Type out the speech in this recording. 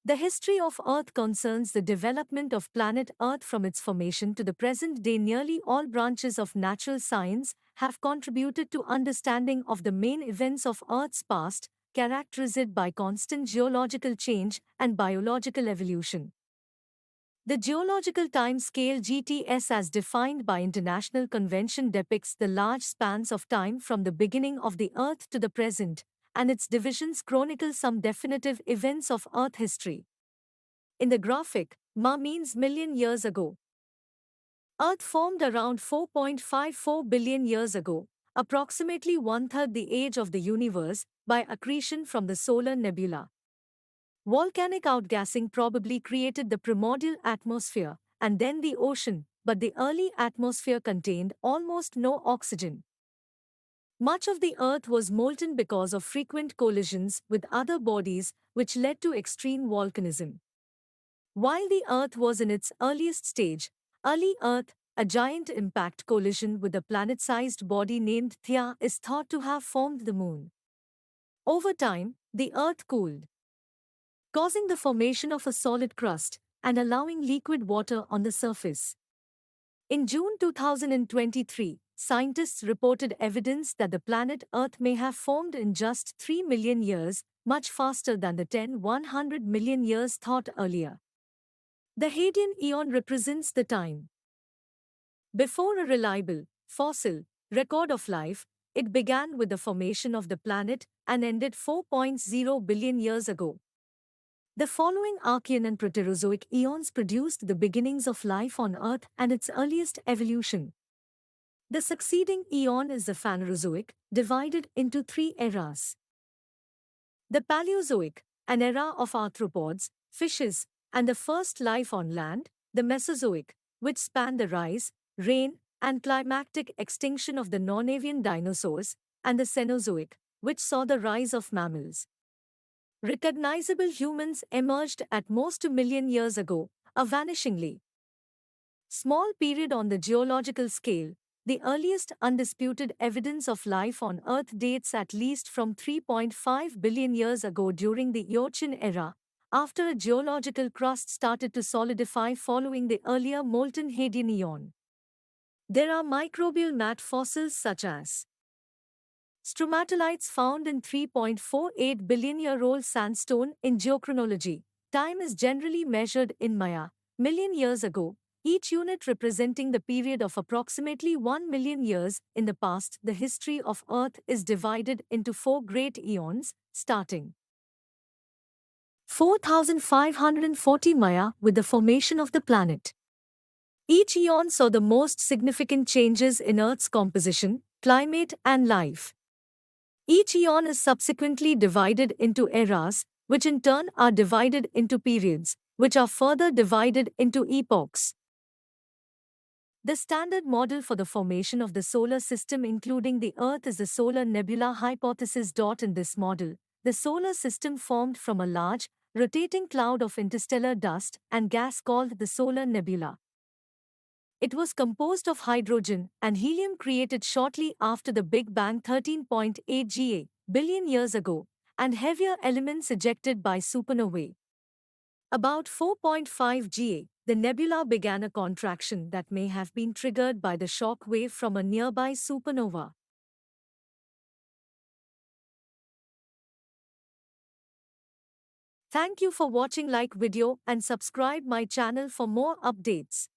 The history of Earth concerns the development of planet Earth from its formation to the present day. Nearly all branches of natural science have contributed to understanding of the main events of Earth's past, characterized by constant geological change and biological evolution. The geological time scale GTS as defined by international convention depicts the large spans of time from the beginning of the Earth to the present, and its divisions chronicle some definitive events of Earth history. In the graphic, Ma means million years ago. Earth formed around 4.54 billion years ago, approximately one-third the age of the universe, by accretion from the solar nebula. Volcanic outgassing probably created the primordial atmosphere, and then the ocean, but the early atmosphere contained almost no oxygen. Much of the Earth was molten because of frequent collisions with other bodies, which led to extreme volcanism. While the Earth was in its earliest stage, early Earth, a giant impact collision with a planet-sized body named Theia, is thought to have formed the Moon. Over time, the Earth cooled, causing the formation of a solid crust and allowing liquid water on the surface. In June 2023, scientists reported evidence that the planet Earth may have formed in just 3 million years, much faster than the 100 million years thought earlier. The Hadean eon represents the time before a reliable, fossil record of life. It began with the formation of the planet and ended 4.0 billion years ago. The following Archean and Proterozoic eons produced the beginnings of life on Earth and its earliest evolution. The succeeding eon is the Phanerozoic, divided into three eras. The Paleozoic, an era of arthropods, fishes, and the first life on land. The Mesozoic, which spanned the rise, reign, and climactic extinction of the non-avian dinosaurs, and the Cenozoic, which saw the rise of mammals. Recognizable humans emerged at most 2 million years ago, a vanishingly small period on the geological scale. The earliest undisputed evidence of life on Earth dates at least from 3.5 billion years ago during the Eocene era, after a geological crust started to solidify following the earlier molten Hadean eon. There are microbial mat fossils such as stromatolites found in 3.48 billion-year-old sandstone. In geochronology, time is generally measured in Maya, million years ago, each unit representing the period of approximately 1 million years in the past. The history of Earth is divided into 4 great eons, starting 4,540 Maya with the formation of the planet. Each eon saw the most significant changes in Earth's composition, climate, and life. Each eon is subsequently divided into eras, which in turn are divided into periods, which are further divided into epochs. The standard model for the formation of the solar system including the Earth is the solar nebula hypothesis. In this model, the solar system formed from a large, rotating cloud of interstellar dust and gas called the solar nebula. It was composed of hydrogen and helium created shortly after the Big Bang 13.8 billion years ago, and heavier elements ejected by supernovae. About 4.5 GA, the nebula began a contraction that may have been triggered by the shock wave from a nearby supernova. Thank you for watching. Like video and subscribe my channel for more updates.